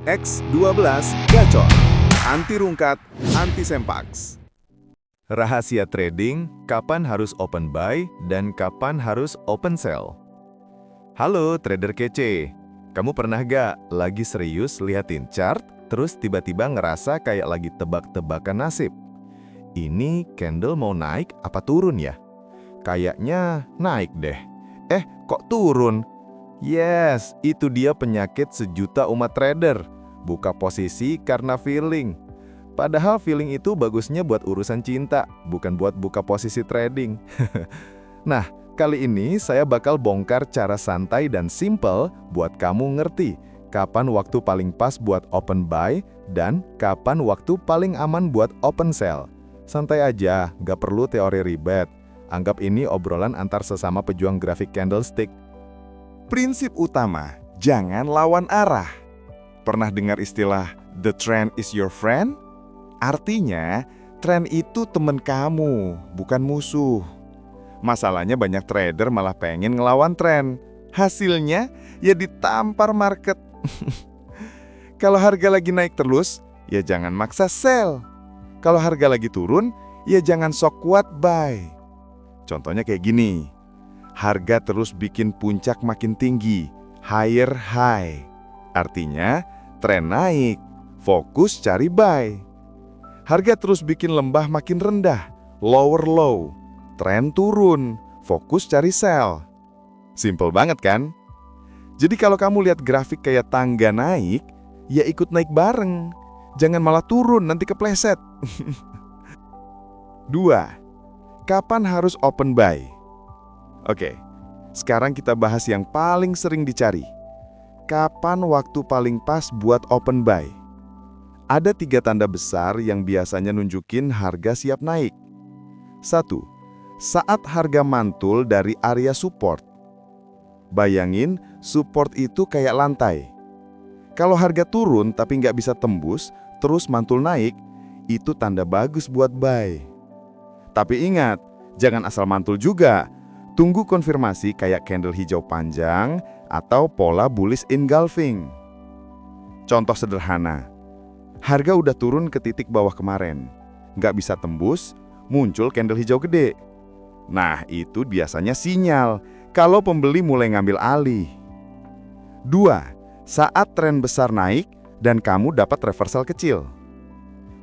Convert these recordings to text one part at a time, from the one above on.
X12 Gacor, anti rungkat, anti sempaks. Rahasia trading, kapan harus open buy dan kapan harus open sell. Halo trader kece, kamu pernah gak lagi serius liatin chart, terus tiba-tiba ngerasa kayak lagi tebak-tebakan nasib? Ini candle mau naik apa turun ya? Kayaknya naik deh. Kok turun? Yes, itu dia penyakit sejuta umat trader. Buka posisi karena feeling. Padahal feeling itu bagusnya buat urusan cinta, bukan buat buka posisi trading. Nah, kali ini saya bakal bongkar cara santai dan simple buat kamu ngerti kapan waktu paling pas buat open buy dan kapan waktu paling aman buat open sell. Santai aja, gak perlu teori ribet. Anggap ini obrolan antar sesama pejuang grafik candlestick. Prinsip utama, jangan lawan arah. Pernah dengar istilah "the trend is your friend"? Artinya, tren itu teman kamu, bukan musuh. Masalahnya banyak trader malah pengen ngelawan tren. Hasilnya, ya ditampar market. Kalau harga lagi naik terus, ya jangan maksa sell. Kalau harga lagi turun, ya jangan sok kuat buy. Contohnya kayak gini, harga terus bikin puncak makin tinggi, higher high. Artinya, tren naik, fokus cari buy. Harga terus bikin lembah makin rendah, lower low. Tren turun, fokus cari sell. Simple banget kan? Jadi kalau kamu lihat grafik kayak tangga naik, ya ikut naik bareng. Jangan malah turun, nanti kepleset. 2. Kapan harus open buy? Oke, sekarang kita bahas yang paling sering dicari. Kapan waktu paling pas buat open buy? Ada 3 tanda besar yang biasanya nunjukin harga siap naik. 1. Saat harga mantul dari area support. Bayangin, support itu kayak lantai. Kalau harga turun tapi nggak bisa tembus, terus mantul naik, itu tanda bagus buat buy. Tapi ingat, jangan asal mantul juga. Tunggu konfirmasi kayak candle hijau panjang atau pola bullish engulfing. Contoh sederhana, harga udah turun ke titik bawah kemarin. Nggak bisa tembus, muncul candle hijau gede. Nah, itu biasanya sinyal kalau pembeli mulai ngambil alih. 2. Saat tren besar naik dan kamu dapat reversal kecil.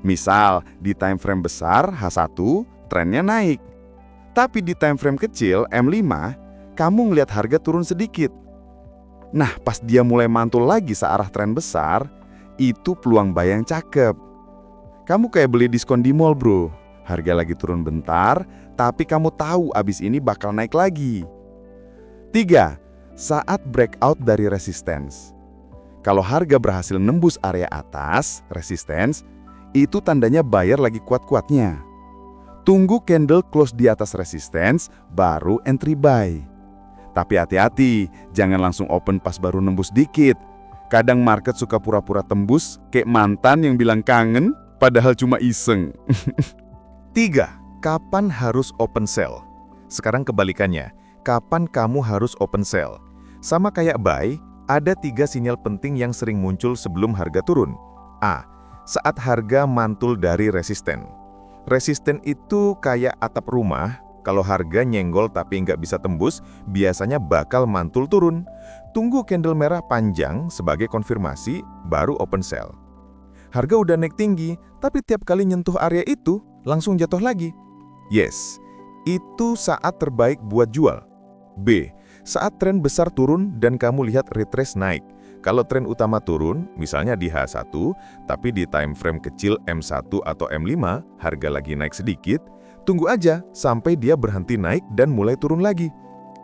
Misal, di time frame besar H1, trennya naik. Tapi di time frame kecil M5, kamu ngelihat harga turun sedikit. Nah, pas dia mulai mantul lagi searah tren besar, itu peluang buy yang cakep. Kamu kayak beli diskon di mall bro. Harga lagi turun bentar, tapi kamu tahu abis ini bakal naik lagi. 3. Saat breakout dari resistance. Kalau harga berhasil nembus area atas, resistance, itu tandanya buyer lagi kuat-kuatnya. Tunggu candle close di atas resistance, baru entry buy. Tapi hati-hati, jangan langsung open pas baru nembus dikit. Kadang market suka pura-pura tembus, kayak mantan yang bilang kangen, padahal cuma iseng. 3. Kapan harus open sell? Sekarang kebalikannya, kapan kamu harus open sell? Sama kayak buy, ada 3 sinyal penting yang sering muncul sebelum harga turun. A. Saat harga mantul dari resisten. Resisten itu kayak atap rumah, kalau harga nyenggol tapi nggak bisa tembus, biasanya bakal mantul turun. Tunggu candle merah panjang sebagai konfirmasi, baru open sell. Harga udah naik tinggi, tapi tiap kali nyentuh area itu, langsung jatuh lagi. Yes, itu saat terbaik buat jual. B. Saat tren besar turun dan kamu lihat retrace naik. Kalau tren utama turun, misalnya di H1, tapi di time frame kecil M1 atau M5, harga lagi naik sedikit, tunggu aja sampai dia berhenti naik dan mulai turun lagi.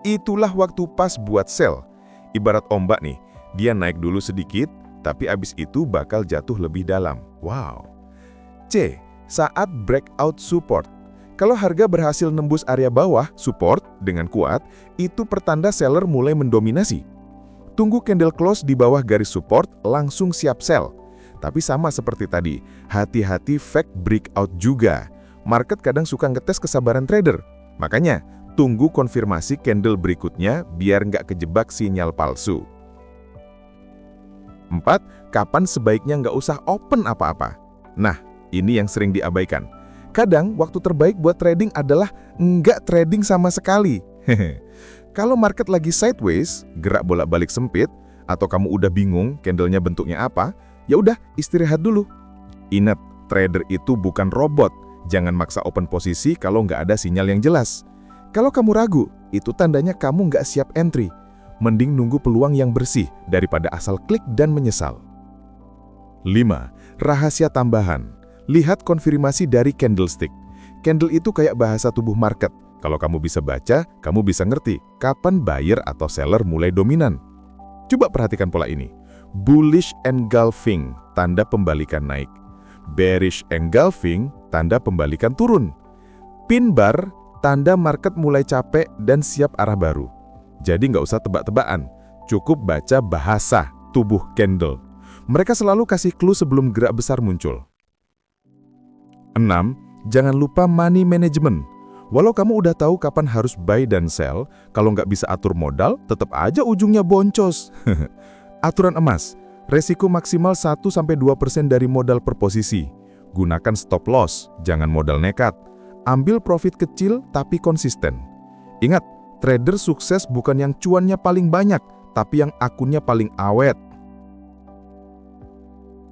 Itulah waktu pas buat sell. Ibarat ombak nih, dia naik dulu sedikit, tapi abis itu bakal jatuh lebih dalam. Wow. C. Saat breakout support. Kalau harga berhasil nembus area bawah, support, dengan kuat, itu pertanda seller mulai mendominasi. Tunggu candle close di bawah garis support, langsung siap sell. Tapi sama seperti tadi, hati-hati fake breakout juga. Market kadang suka ngetes kesabaran trader. Makanya, tunggu konfirmasi candle berikutnya biar nggak kejebak sinyal palsu. 4. Kapan sebaiknya nggak usah open apa-apa? Nah, ini yang sering diabaikan. Kadang waktu terbaik buat trading adalah nggak trading sama sekali. Kalau market lagi sideways, gerak bolak-balik sempit, atau kamu udah bingung candlenya bentuknya apa, ya udah istirahat dulu. Ingat, trader itu bukan robot. Jangan maksa open posisi kalau nggak ada sinyal yang jelas. Kalau kamu ragu, itu tandanya kamu nggak siap entry. Mending nunggu peluang yang bersih daripada asal klik dan menyesal. 5. Rahasia tambahan. Lihat konfirmasi dari candlestick. Candle itu kayak bahasa tubuh market. Kalau kamu bisa baca, kamu bisa ngerti kapan buyer atau seller mulai dominan. Coba perhatikan pola ini. Bullish engulfing, tanda pembalikan naik. Bearish engulfing, tanda pembalikan turun. Pin bar, tanda market mulai capek dan siap arah baru. Jadi nggak usah tebak-tebakan, cukup baca bahasa tubuh candle. Mereka selalu kasih clue sebelum gerak besar muncul. 6. Jangan lupa money management. Walau kamu udah tahu kapan harus buy dan sell, kalau nggak bisa atur modal, tetap aja ujungnya boncos. Aturan emas. Resiko maksimal 1-2% dari modal per posisi. Gunakan stop loss, jangan modal nekat. Ambil profit kecil tapi konsisten. Ingat, trader sukses bukan yang cuannya paling banyak, tapi yang akunnya paling awet.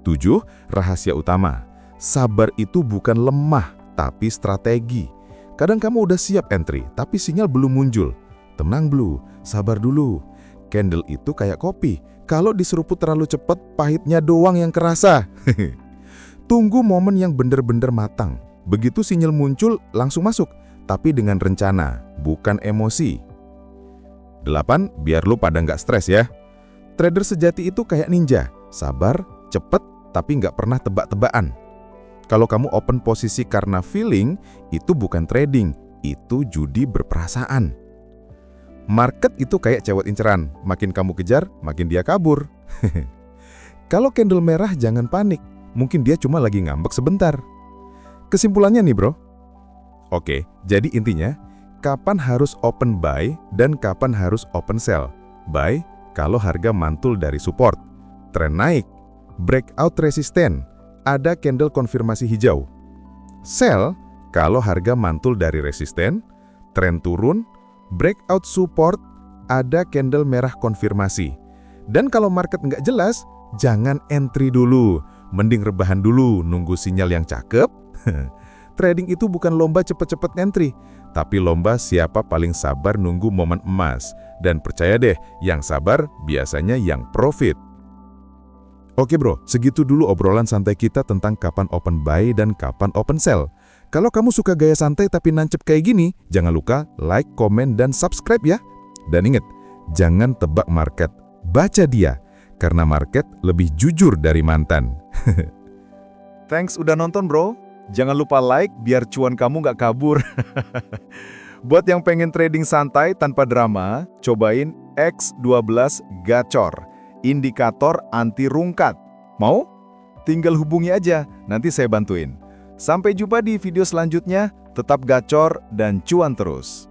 7. Rahasia utama. Sabar itu bukan lemah, tapi strategi. Kadang kamu udah siap entry, tapi sinyal belum muncul. Tenang Blue, sabar dulu. Candle itu kayak kopi. Kalau diseruput terlalu cepat, pahitnya doang yang kerasa. Tunggu momen yang bener-bener matang. Begitu sinyal muncul, langsung masuk. Tapi dengan rencana, bukan emosi. 8. Biar lu pada nggak stres ya. Trader sejati itu kayak ninja. Sabar, cepet, tapi nggak pernah tebak-tebakan. Kalau kamu open posisi karena feeling, itu bukan trading. Itu judi berperasaan. Market itu kayak cewek inceran, makin kamu kejar, makin dia kabur. Kalau candle merah jangan panik, mungkin dia cuma lagi ngambek sebentar. Kesimpulannya nih bro. Oke, jadi intinya, kapan harus open buy dan kapan harus open sell. Buy, kalau harga mantul dari support. Tren naik, breakout resisten, ada candle konfirmasi hijau. Sell, kalau harga mantul dari resisten, tren turun, breakout support, ada candle merah konfirmasi. Dan kalau market nggak jelas, jangan entry dulu. Mending rebahan dulu, nunggu sinyal yang cakep. Trading itu bukan lomba cepet-cepet entry, tapi lomba siapa paling sabar nunggu momen emas. Dan percaya deh, yang sabar biasanya yang profit. Oke bro, segitu dulu obrolan santai kita tentang kapan open buy dan kapan open sell. Kalau kamu suka gaya santai tapi nancep kayak gini, jangan lupa like, komen, dan subscribe ya. Dan ingat, jangan tebak market, baca dia. Karena market lebih jujur dari mantan. Thanks udah nonton bro. Jangan lupa like biar cuan kamu nggak kabur. Buat yang pengen trading santai tanpa drama, cobain X12 Gacor, indikator anti rungkat. Mau? Tinggal hubungi aja, nanti saya bantuin. Sampai jumpa di video selanjutnya, tetap gacor dan cuan terus.